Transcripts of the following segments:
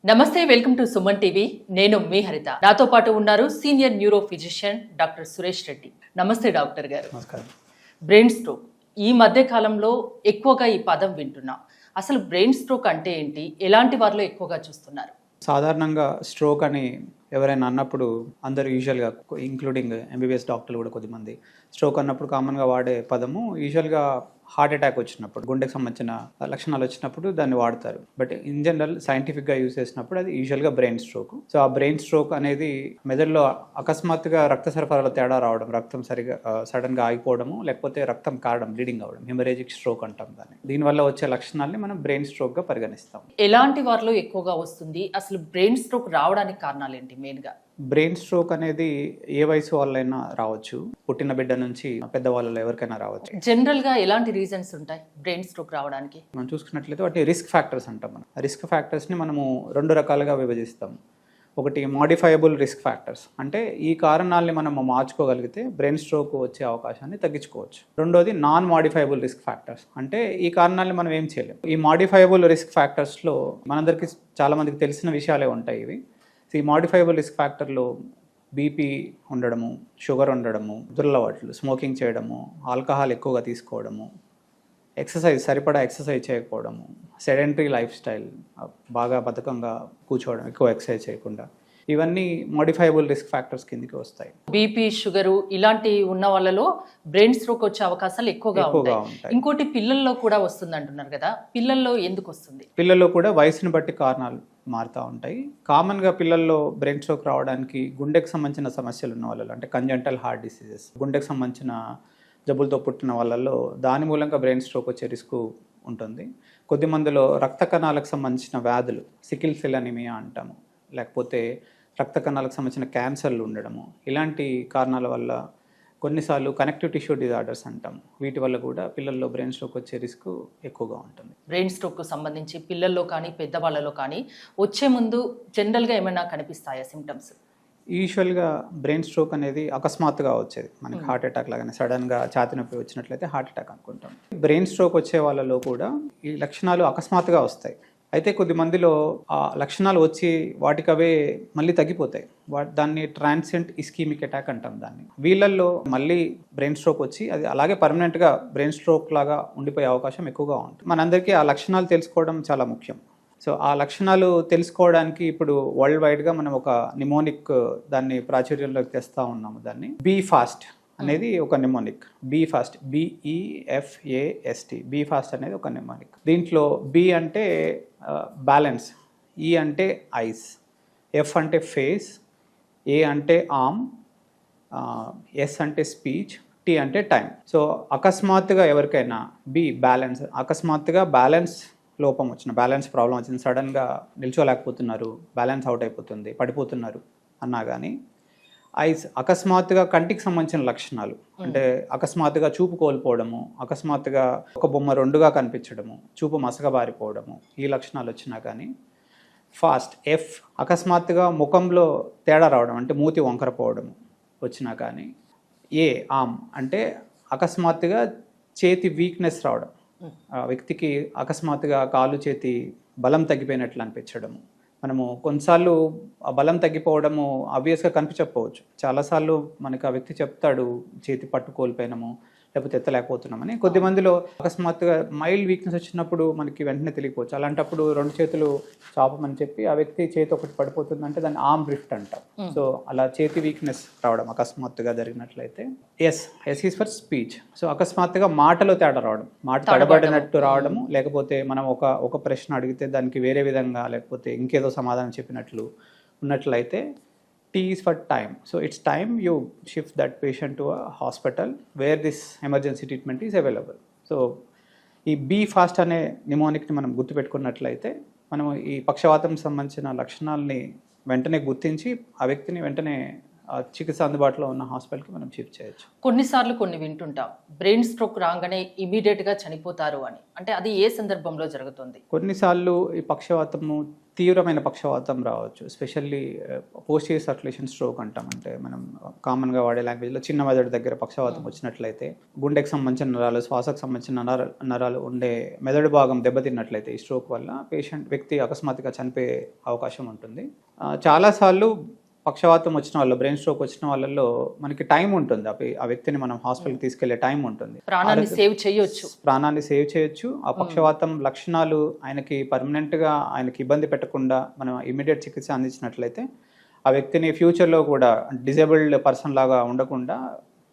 నమస్తే, welcome to Suman TV. నేను మీ హరిత. నాతో పాటు ఉన్నారు senior neuro physician doctor Suresh Reddy. నమస్తే డాక్టర్ గారు. నమస్కారం. బ్రెయిన్ స్ట్రోక్ ఈ మధ్య కాలంలో ఎక్కువగా ఈ పదం వింటున్నాం. అసలు బ్రెయిన్ స్ట్రోక్ అంటే ఏంటి, ఎలాంటి వారిలో ఎక్కువగా చూస్తున్నారు? సాధారణంగా స్ట్రోక్ అని ఎవరైనా అన్నప్పుడు అందరూ యూజువల్గా ఇంక్లూడింగ్ ఎంబీబీఎస్ డాక్టర్లు కూడా కొద్దిమంది స్ట్రోక్ అన్నప్పుడు కామన్గా వాడే పదము యూజువల్గా హార్ట్ అటాక్ వచ్చినప్పుడు, గుండెకి సంబంధించిన లక్షణాలు వచ్చినప్పుడు దాన్ని వాడతారు. బట్ ఇన్ జనరల్ సైంటిఫిక్గా యూజ్ చేసినప్పుడు అది యూజువల్గా బ్రెయిన్ స్ట్రోక్. సో ఆ బ్రెయిన్ స్ట్రోక్ అనేది మెదడులో అకస్మాత్తుగా రక్త సరఫరాలో తేడా రావడం, రక్తం సడన్గా ఆగిపోవడము, లేకపోతే రక్తం కారడం, బ్లీడింగ్ అవ్వడం, హెమరేజిక్ స్ట్రోక్ అంటాం దాన్ని. దీనివల్ల వచ్చే లక్షణాలని మనం బ్రెయిన్ స్ట్రోక్గా పరిగణిస్తాం. ఎలాంటి వారిలో ఎక్కువగా వస్తుంది? అసలు బ్రెయిన్ స్ట్రోక్ రావడానికి కారణాలు ఏంటి మెయిన్గా? బ్రెయిన్ స్ట్రోక్ అనేది ఏ వయసు వాళ్ళైనా రావచ్చు, పుట్టిన బిడ్డ నుంచి పెద్దవాళ్ళలో ఎవరికైనా రావచ్చు. జనరల్గా ఎలాంటి రీజన్స్ ఉంటాయి బ్రెయిన్ స్ట్రోక్ రావడానికి? మనం చూసుకున్నట్లయితే వాటిని రిస్క్ ఫ్యాక్టర్స్ అంటాం. మనం రిస్క్ ఫ్యాక్టర్స్ని మనము 2 రకాలుగా విభజిస్తాం. ఒకటి మాడిఫైయబుల్ రిస్క్ ఫ్యాక్టర్స్, అంటే ఈ కారణాలని మనం మార్చుకోగలిగితే బ్రెయిన్ స్ట్రోక్ వచ్చే అవకాశాన్ని తగ్గించుకోవచ్చు. రెండోది నాన్ మాడిఫైబుల్ రిస్క్ ఫ్యాక్టర్స్, అంటే ఈ కారణాలని మనం ఏం చేయలేము. ఈ మాడిఫైబుల్ రిస్క్ ఫ్యాక్టర్స్లో మనందరికీ చాలామందికి తెలిసిన విషయాలే ఉంటాయి ఇవి. ఈ మాడిఫైబుల్ రిస్క్ ఫ్యాక్టర్లో బీపీ ఉండడము, షుగర్ ఉండడము, దురలవాట్లు, స్మోకింగ్ చేయడము, ఆల్కహాల్ ఎక్కువగా తీసుకోవడము, సరిపడా ఎక్సర్సైజ్ చేయకపోవడము, సెడెంటరీ లైఫ్ స్టైల్, బాగా బద్ధకంగా కూర్చోవడం, ఎక్కువ ఎక్సర్సైజ్ చేయకుండా, ఇవన్నీ మోడిఫైబుల్ రిస్క్ ఫ్యాక్టర్స్ కిందకి వస్తాయి. బీపీ, షుగరు ఇలాంటి ఉన్న వాళ్ళలో బ్రెయిన్ స్ట్రోక్ వచ్చే అవకాశాలు ఎక్కువగా ఉంటాయి. ఇంకోటి పిల్లల్లో కూడా వస్తుంది అంటున్నారు కదా, పిల్లల్లో ఎందుకు వస్తుంది? పిల్లల్లో కూడా వయసుని బట్టి కారణాలు మారుతూ ఉంటాయి. కామన్గా పిల్లల్లో బ్రెయిన్ స్ట్రోక్ రావడానికి గుండెకి సంబంధించిన సమస్యలు ఉన్న వాళ్ళలో, అంటే కంజంటల్ హార్ట్ డిసీజెస్, గుండెకి సంబంధించిన జబ్బులతో పుట్టిన వాళ్ళల్లో దాని మూలంగా బ్రెయిన్ స్ట్రోక్ వచ్చే రిస్క్ ఉంటుంది. కొద్దిమందిలో రక్త కణాలకు సంబంధించిన వ్యాధులు, సికిల్ సెల్ అనీమియా అంటాము, లేకపోతే రక్త కణాలకు సంబంధించిన క్యాన్సర్లు ఉండడము, ఇలాంటి కారణాల వల్ల, కొన్నిసార్లు కనెక్టివ్ టిష్యూ డిజార్డర్స్ అంటాం, వీటి వల్ల కూడా పిల్లల్లో బ్రెయిన్ స్ట్రోక్ వచ్చే రిస్క్ ఎక్కువగా ఉంటుంది. బ్రెయిన్ స్ట్రోక్కు సంబంధించి పిల్లల్లో కానీ పెద్దవాళ్ళలో కానీ వచ్చే ముందు జనరల్గా ఏమైనా కనిపిస్తాయా సిమ్టమ్స్? యూజువల్గా బ్రెయిన్ స్ట్రోక్ అనేది అకస్మాత్తుగా వచ్చేది. మనకి హార్ట్ అటాక్ లాగానే సడన్గా ఛాతీ నొప్పి వచ్చినట్లయితే హార్ట్ అటాక్ అనుకుంటాం. బ్రెయిన్ స్ట్రోక్ వచ్చే వాళ్ళలో కూడా ఈ లక్షణాలు అకస్మాత్తుగా వస్తాయి. అయితే కొద్దిమందిలో ఆ లక్షణాలు వచ్చి వాటికవే మళ్ళీ తగ్గిపోతాయి. దాన్ని ట్రాన్సియంట్ ఇస్కీమిక్ అటాక్ అంటాం దాన్ని. వీళ్ళల్లో మళ్ళీ బ్రెయిన్ స్ట్రోక్ వచ్చి అది అలాగే పర్మనెంట్గా బ్రెయిన్ స్ట్రోక్ లాగా ఉండిపోయే అవకాశం ఎక్కువగా ఉంటుంది. మనందరికీ ఆ లక్షణాలు తెలుసుకోవడం చాలా ముఖ్యం. సో ఆ లక్షణాలు తెలుసుకోవడానికి ఇప్పుడు వరల్డ్ వైడ్గా మనం ఒక నిమోనిక్ దాన్ని ప్రాచుర్యంలోకి తెస్తూ ఉన్నాము. దాన్ని BFAST అనేది ఒక నిమోనిక్. BFAST, BEFAST, BFAST అనేది ఒక నిమోనిక్. దీంట్లో B అంటే బ్యాలెన్స్, E అంటే ఐస్, F అంటే ఫేస్, A అంటే ఆర్మ్, S అంటే స్పీచ్, T అంటే టైం. సో అకస్మాత్తుగా ఎవరికైనా బ్యాలెన్స్, అకస్మాత్తుగా బ్యాలెన్స్ లోపం వచ్చిన, బ్యాలెన్స్ ప్రాబ్లం వచ్చింది, సడన్గా నిల్చోలేకపోతున్నారు, బ్యాలెన్స్ అవుట్ అయిపోతుంది, పడిపోతున్నారు అన్నా కానీ, ఐస్ అకస్మాత్తుగా కంటికి సంబంధించిన లక్షణాలు, అంటే అకస్మాత్తుగా చూపు కోల్పోవడము, అకస్మాత్తుగా ఒక బొమ్మ 2గా కనిపించడము, చూపు మసకబారిపోవడము, ఈ లక్షణాలు వచ్చినా కానీ. ఫాస్ట్, F అకస్మాత్తుగా ముఖంలో తేడా రావడం, అంటే మూతి వంకరపోవడము వచ్చినా కానీ. ఏ ఆర్మ్ అంటే అకస్మాత్తుగా చేతి వీక్నెస్ రావడం, ఆ వ్యక్తికి అకస్మాత్తుగా కాలు చేతి బలం తగ్గిపోయినట్లు అనిపించడము. మనము కొన్నిసార్లు ఆ బలం తగ్గిపోవడము ఆబ్వియస్గా కనిపించకపోవచ్చు. చాలాసార్లు మనకు ఆ వ్యక్తి చెప్తాడు చేతి పట్టు కోల్పోయినాము, లేకపోతే ఎత్తలేకపోతున్నామని. కొద్దిమందిలో అకస్మాత్తుగా మైల్డ్ వీక్నెస్ వచ్చినప్పుడు మనకి వెంటనే తెలియకపోవచ్చు. అలాంటప్పుడు 2 చేతులు చాపమని చెప్పి ఆ వ్యక్తి చేతి ఒకటి పడిపోతుందంటే దాన్ని ఆర్మ్ డ్రిఫ్ట్ అంటాం. సో అలా చేతి వీక్నెస్ రావడం అకస్మాత్తుగా జరిగినట్లయితే. S is for speech. So అకస్మాత్తుగా మాటలో తేడా రావడం, మాట తడబడినట్టు రావడము, లేకపోతే మనం ఒక ప్రశ్న అడిగితే దానికి వేరే విధంగా, లేకపోతే ఇంకేదో సమాధానం చెప్పినట్లు ఉన్నట్లయితే. T is for time. So it's time you shift that patient to a hospital where this emergency treatment is available. So ఈ BFAST అనే నిమోనిక్ని మనం గుర్తుపెట్టుకున్నట్లయితే మనం ఈ పక్షవాతం సంబంధించిన లక్షణాలని వెంటనే గుర్తించి ఆ వ్యక్తిని వెంటనే చికిత్స అందుబాటులో ఉన్న హాస్పిటల్కి మనం షిఫ్ట్ చేయొచ్చు. కొన్నిసార్లు కొన్ని వింటుంటాం, బ్రెయిన్ స్ట్రోక్ రాగానే ఇమీడియట్గా చనిపోతారు అని. అంటే అది ఏ సందర్భంలో జరుగుతుంది? కొన్నిసార్లు ఈ పక్షవాతము తీవ్రమైన పక్షవాతం రావచ్చు. ఎస్పెషల్లీ పోస్టీరియర్ సర్క్యులేషన్ స్ట్రోక్ అంటాం. అంటే మనం కామన్గా వాడే లాంగ్వేజ్లో చిన్న మెదడు దగ్గర పక్షవాతం వచ్చినట్లయితే, గుండెకి సంబంధించిన నరాలు, శ్వాసకు సంబంధించిన నరాలు ఉండే మెదడు భాగం దెబ్బతిన్నట్లయితే ఈ స్ట్రోక్ వల్ల వ్యక్తి అకస్మాత్తుగా చనిపోయే అవకాశం ఉంటుంది. చాలాసార్లు పక్షవాతం వచ్చిన వాళ్ళు, బ్రెయిన్ స్ట్రోక్ వచ్చిన వాళ్ళలో మనకి టైం ఉంటుంది. ఆ వ్యక్తిని మనం హాస్పిటల్కి తీసుకెళ్లే టైం ఉంటుంది. ప్రాణాన్ని సేవ్ చేయొచ్చు. ఆ పక్షవాతం లక్షణాలు ఆయనకి పర్మనెంట్గా ఆయనకి ఇబ్బంది పెట్టకుండా మనం ఇమీడియట్ చికిత్స అందించినట్లయితే ఆ వ్యక్తిని ఫ్యూచర్లో కూడా డిజేబుల్డ్ పర్సన్ లాగా ఉండకుండా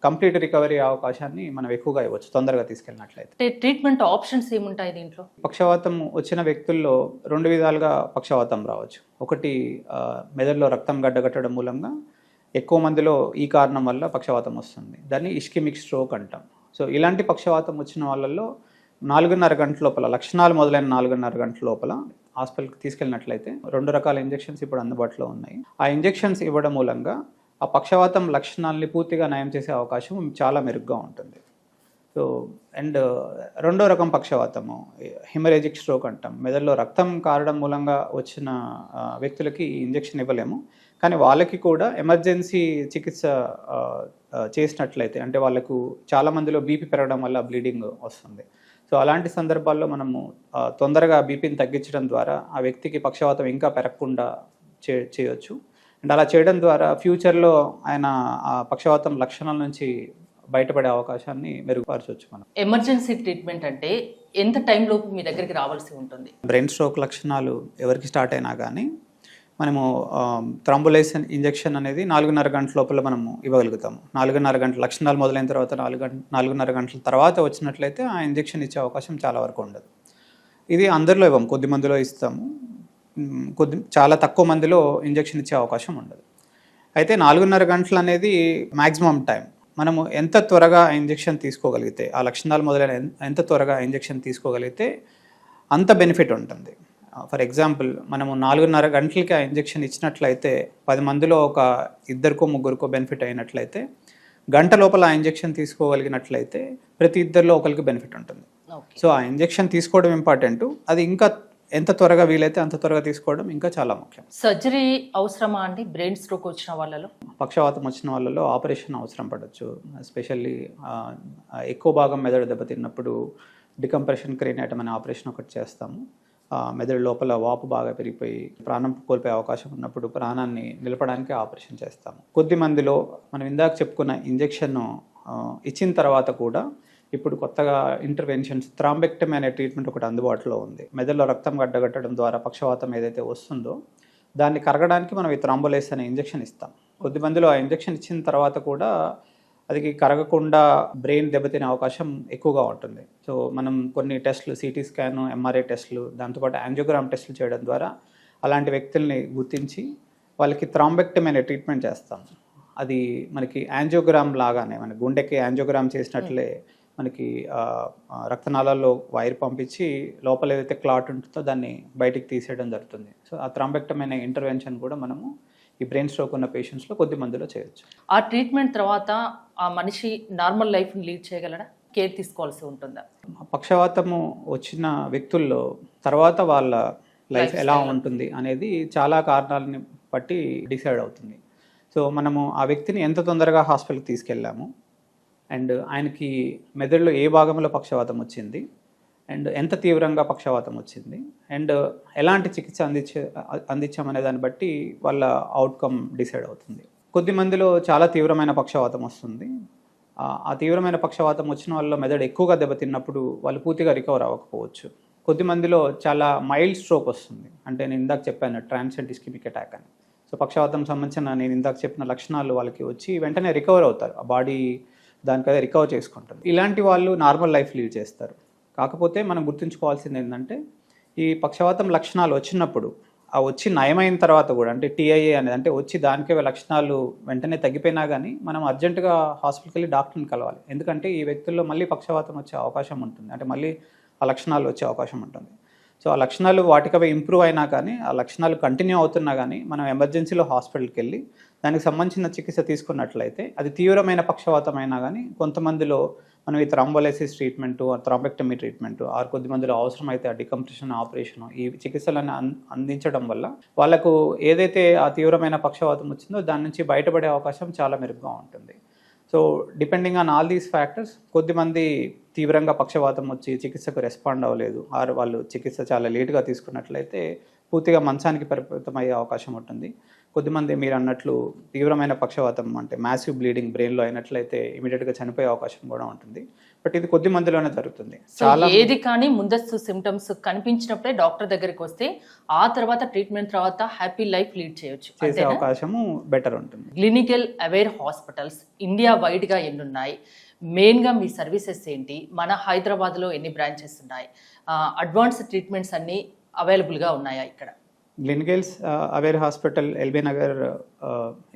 కంప్లీట్ రికవరీ అవకాశాన్ని మనం ఎక్కువగా ఇవ్వచ్చు తొందరగా తీసుకెళ్ళినట్లయితే. ట్రీట్మెంట్ ఆప్షన్స్ ఏముంటాయి దీంట్లో? పక్షవాతం వచ్చిన వ్యక్తుల్లో 2 విధాలుగా పక్షవాతం రావచ్చు. ఒకటి మెదడులో రక్తం గడ్డగట్టడం మూలంగా ఎక్కువ మందిలో ఈ కారణం వల్ల పక్షవాతం వస్తుంది. దాన్ని ఇస్కెమిక్ స్ట్రోక్ అంటాం. సో ఇలాంటి పక్షవాతం వచ్చిన వాళ్ళల్లో 4.5 గంటల లోపల, లక్షణాలు మొదలైన 4.5 గంటల లోపల హాస్పిటల్కి తీసుకెళ్ళినట్లయితే 2 రకాల ఇంజెక్షన్స్ ఇప్పుడు అందుబాటులో ఉన్నాయి. ఆ ఇంజెక్షన్స్ ఇవ్వడం మూలంగా ఆ పక్షవాతం లక్షణాలని పూర్తిగా నయం చేసే అవకాశం చాలా మెరుగ్గా ఉంటుంది. సో అండ్ రెండో రకం పక్షవాతము హిమరేజిక్ స్ట్రోక్ అంటాం. మెదడులో రక్తం కారడం మూలంగా వచ్చిన వ్యక్తులకి ఇంజెక్షన్ ఇవ్వలేము, కానీ వాళ్ళకి కూడా ఎమర్జెన్సీ చికిత్స చేసినట్లయితే, అంటే వాళ్ళకు చాలా మందిలో బీపీ పెరగడం వల్ల బ్లీడింగ్ వస్తుంది. సో అలాంటి సందర్భాల్లో మనము తొందరగా బీపీని తగ్గించడం ద్వారా ఆ వ్యక్తికి పక్షవాతం ఇంకా పెరగకుండా చేయొచ్చు. అండ్ అలా చేయడం ద్వారా ఫ్యూచర్లో ఆయన ఆ పక్షవాతం లక్షణాల నుంచి బయటపడే అవకాశాన్ని మెరుగుపరచవచ్చు. మనం ఎమర్జెన్సీ ట్రీట్మెంట్ అంటే ఎంత టైం లోపు మీ దగ్గరికి రావాల్సి ఉంటుంది? బ్రెయిన్ స్ట్రోక్ లక్షణాలు ఎవరికి స్టార్ట్ అయినా కానీ మనము థ్రాంబోలైసిన్ ఇంజెక్షన్ అనేది 4.5 గంటల లోపల మనము ఇవ్వగలుగుతాము. 4.5 గంటల లక్షణాలు మొదలైన తర్వాత 4.5 గంటల తర్వాత వచ్చినట్లయితే ఆ ఇంజెక్షన్ ఇచ్చే అవకాశం చాలా వరకు ఉండదు. ఇది అందరిలో ఇవ్వము, కొద్ది మందిలో ఇస్తాము. చాలా తక్కువ మందిలో ఇంజెక్షన్ ఇచ్చే అవకాశం ఉండదు. అయితే 4.5 గంటలు అనేది మ్యాక్సిమం టైం. మనము ఎంత త్వరగా ఇంజెక్షన్ తీసుకోగలిగితే, ఆ లక్షణాలు మొదలైన ఎంత త్వరగా ఇంజెక్షన్ తీసుకోగలిగితే అంత బెనిఫిట్ ఉంటుంది. ఫర్ ఎగ్జాంపుల్, మనము 4.5 గంటలకి ఆ ఇంజెక్షన్ ఇచ్చినట్లయితే 10 మందిలో ఒక 2కో 3కో బెనిఫిట్ అయినట్లయితే, గంట లోపల ఆ ఇంజెక్షన్ తీసుకోగలిగినట్లయితే ప్రతి 2లో ఒకరికి బెనిఫిట్ ఉంటుంది. సో ఆ ఇంజెక్షన్ తీసుకోవడం ఇంపార్టెంట్. అది ఇంకా ఎంత త్వరగా వీలైతే అంత త్వరగా తీసుకోవడం ఇంకా చాలా ముఖ్యం. సర్జరీ అవసరమా అండి బ్రెయిన్ స్ట్రోక్ వచ్చిన వాళ్ళలో? పక్షవాతం వచ్చిన వాళ్ళలో ఆపరేషన్ అవసరం పడవచ్చు. ఎస్పెషల్లీ ఎక్కువ భాగం మెదడు దెబ్బతిన్నప్పుడు డికంప్రెషన్ క్రేనియాటమ్ అనే ఆపరేషన్ ఒకటి చేస్తాము. మెదడు లోపల వాపు బాగా పెరిగిపోయి ప్రాణం కోల్పోయే అవకాశం ఉన్నప్పుడు ప్రాణాన్ని నిలపడానికి ఆపరేషన్ చేస్తాము. కొద్ది మందిలో మనం ఇందాక చెప్పుకున్న ఇంజెక్షన్ ఇచ్చిన తర్వాత కూడా ఇప్పుడు కొత్తగా ఇంటర్వెన్షన్స్, థ్రాంబెక్టమీ అనే ట్రీట్మెంట్ ఒకటి అందుబాటులో ఉంది. మెదడులో రక్తం గడ్డగట్టడం ద్వారా పక్షవాతం ఏదైతే వస్తుందో దాన్ని కరగడానికి మనం ఈ థ్రాంబోలైస్ అనే ఇంజెక్షన్ ఇస్తాం. కొద్ది మందిలో ఆ ఇంజెక్షన్ ఇచ్చిన తర్వాత కూడా అది కరగకుండా బ్రెయిన్ దెబ్బతినే అవకాశం ఎక్కువగా ఉంటుంది. సో మనం కొన్ని టెస్టులు, సిటీ స్కాన్, ఎంఆర్ఐ టెస్టులు, దాంతోపాటు యాంజియోగ్రామ్ టెస్టులు చేయడం ద్వారా అలాంటి వ్యక్తుల్ని గుర్తించి వాళ్ళకి థ్రాంబెక్టమీ అనే ట్రీట్మెంట్ చేస్తాం. అది మనకి యాంజియోగ్రామ్ లాగానే, మన గుండెకి యాంజియోగ్రామ్ చేసినట్లే మనకి రక్తనాళాల్లో వైర్ పంపించి లోపల ఏదైతే క్లాట్ ఉంటుందో దాన్ని బయటికి తీసేయడం జరుగుతుంది. సో ఆ థ్రాంబెక్టమీ అనే ఇంటర్వెన్షన్ కూడా మనము ఈ బ్రెయిన్ స్ట్రోక్ ఉన్న పేషెంట్స్లో కొద్ది మందిలో చేయొచ్చు. ఆ ట్రీట్మెంట్ తర్వాత ఆ మనిషి నార్మల్ లైఫ్ని లీడ్ చేయగలడా? కేర్ తీసుకోవాల్సి ఉంటుందా? పక్షవాతము వచ్చిన వ్యక్తుల్లో తర్వాత వాళ్ళ లైఫ్ ఎలా ఉంటుంది అనేది చాలా కారణాలని బట్టి డిసైడ్ అవుతుంది. సో మనము ఆ వ్యక్తిని ఎంత తొందరగా హాస్పిటల్కి తీసుకెళ్ళాము, అండ్ ఆయనకి మెదడులో ఏ భాగంలో పక్షవాతం వచ్చింది, అండ్ ఎంత తీవ్రంగా పక్షవాతం వచ్చింది, అండ్ ఎలాంటి చికిత్స అందించామనే దాన్ని బట్టి వాళ్ళ అవుట్కమ్ డిసైడ్ అవుతుంది. కొద్ది మందిలో చాలా తీవ్రమైన పక్షవాతం వస్తుంది. ఆ తీవ్రమైన పక్షవాతం వచ్చిన వాళ్ళలో మెదడు ఎక్కువగా దెబ్బతిన్నప్పుడు వాళ్ళు పూర్తిగా రికవర్ అవ్వకపోవచ్చు. కొద్ది మందిలో చాలా మైల్డ్ స్ట్రోక్ వస్తుంది. అంటే నేను ఇందాక చెప్పాను ట్రాన్సియంట్ ఇస్కెమిక్ అటాక్ అని. సో పక్షవాతం సంబంధించిన నేను ఇందాక చెప్పిన లక్షణాలు వాళ్ళకి వచ్చి వెంటనే రికవర్ అవుతారు. ఆ బాడీ దానికదే రికవర్ చేసుకుంటుంది. ఇలాంటి వాళ్ళు నార్మల్ లైఫ్ లీడ్ చేస్తారు. కాకపోతే మనం గుర్తుంచుకోవాల్సింది ఏంటంటే, ఈ పక్షవాతం లక్షణాలు వచ్చినప్పుడు ఆ వచ్చి నయమైన తర్వాత కూడా, అంటే టీఐఏ అనేది, అంటే వచ్చి దానికే లక్షణాలు వెంటనే తగ్గిపోయినా కానీ మనం అర్జెంటుగా హాస్పిటల్కి వెళ్ళి డాక్టర్ని కలవాలి. ఎందుకంటే ఈ వ్యక్తుల్లో మళ్ళీ పక్షవాతం వచ్చే అవకాశం ఉంటుంది, అంటే మళ్ళీ ఆ లక్షణాలు వచ్చే అవకాశం ఉంటుంది. సో ఆ లక్షణాలు వాటికవే ఇంప్రూవ్ అయినా కానీ, ఆ లక్షణాలు కంటిన్యూ అవుతున్నా కానీ మనం ఎమర్జెన్సీలో హాస్పిటల్కి వెళ్ళి దానికి సంబంధించిన చికిత్స తీసుకున్నట్లయితే అది తీవ్రమైన పక్షవాతం అయినా కానీ కొంతమందిలో మనం ఈ థ్రాంబోలైసిస్ ట్రీట్మెంటు, థ్రాంబెక్టమీ ట్రీట్మెంటు, కొద్ది మందిలో అవసరమైతే ఆ డికంప్రెషన్ ఆపరేషను, ఈ చికిత్సలను అందించడం వల్ల వాళ్ళకు ఏదైతే ఆ తీవ్రమైన పక్షవాతం వచ్చిందో దాని నుంచి బయటపడే అవకాశం చాలా మెరుగ్గా ఉంటుంది. So depending on all these factors, కొద్దిమంది తీవ్రంగా పక్షవాతం వచ్చి చికిత్సకు రెస్పాండ్ అవ్వలేదు, వాళ్ళు చికిత్స చాలా లేటుగా తీసుకున్నట్లయితే పూర్తిగా మంచానికి పరిమితమయ్యే అవకాశం ఉంటుంది. కొద్దిమంది మీరు అన్నట్లు తీవ్రమైన పక్షవాతం అంటే మ్యాసివ్ బ్లీడింగ్ బ్రెయిన్లో అయినట్లయితే ఇమీడియట్గా చనిపోయే అవకాశం కూడా ఉంటుంది. బట్ ఇది కొద్ది మందిలోనే జరుగుతుంది. చాలా ఏది కానీ ముందస్తు సిమ్టమ్స్ కనిపించినప్పుడే డాక్టర్ దగ్గరికి వస్తే ఆ తర్వాత ట్రీట్మెంట్ తర్వాత హ్యాపీ లైఫ్ లీడ్ చేసే అవకాశము బెటర్ ఉంటుంది. క్లినికల్ అవేర్ హాస్పిటల్స్ ఇండియా వైడ్గా ఎన్ని ఉన్నాయి, మెయిన్గా మీ సర్వీసెస్ ఏంటి, మన హైదరాబాద్లో ఎన్ని బ్రాంచెస్ ఉన్నాయి, అడ్వాన్స్ ట్రీట్మెంట్స్ అన్నీ అవైలబుల్గా ఉన్నాయా ఇక్కడ? Gleneagles aware hospital LB Nagar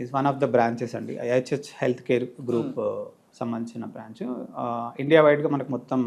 is one of the branches అండి. ఐహెచ్హెచ్ హెల్త్ కేర్ గ్రూప్ సంబంధించిన బ్రాంచ్. ఇండియా వైడ్గా మనకు మొత్తం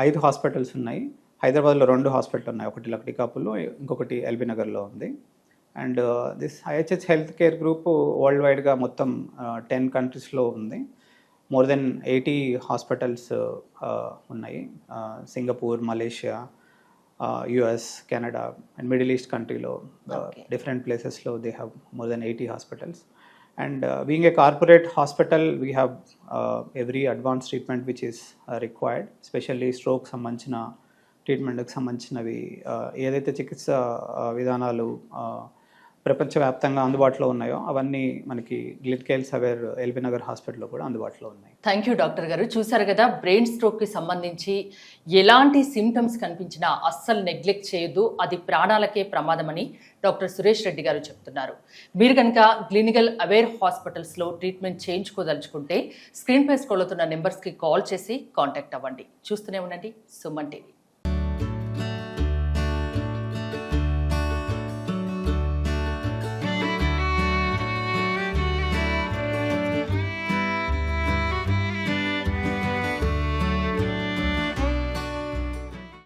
5 హాస్పిటల్స్ ఉన్నాయి. హైదరాబాద్లో 2 హాస్పిటల్ ఉన్నాయి, ఒకటి లక్డికాపుల్లో, ఇంకొకటి ఎల్బీ నగర్లో ఉంది. And this IHH health care group world వైడ్గా మొత్తం 10 కంట్రీస్లో ఉంది. మోర్ దెన్ 80 హాస్పిటల్స్ ఉన్నాయి. Singapore, Malaysia, US, Canada and Middle East countryలో different placesలో they have more than 80 hospitals. And being a corporate hospital, we have every advanced treatment which is required, especially stroke సంబంధించిన ట్రీట్మెంట్కి సంబంధించినవి ఏదైతే చికిత్స విధానాలు ప్రపంచవ్యాప్తంగా అందుబాటులో ఉన్నాయో అవన్నీ మనకి గ్లిన్గేల్స్ అవేర్ ఎల్బీ నగర్ హాస్పిటల్లో కూడా అందుబాటులో ఉన్నాయి. థ్యాంక్ యూ డాక్టర్ గారు. చూసారు కదా, బ్రెయిన్ స్ట్రోక్కి సంబంధించి ఎలాంటి సిమ్టమ్స్ కనిపించినా అస్సలు నెగ్లెక్ట్ చేయొద్దు, అది ప్రాణాలకే ప్రమాదమని డాక్టర్ సురేష్ రెడ్డి గారు చెప్తున్నారు. మీరు కనుక క్లినికల్ అవేర్ హాస్పిటల్స్లో ట్రీట్మెంట్ చేయించుకోదలుచుకుంటే స్క్రీన్ పై స్క్రోల్ అవుతున్న నెంబర్స్కి కాల్ చేసి కాంటాక్ట్ అవ్వండి. చూస్తూనే ఉండండి సుమన్ టీవీ.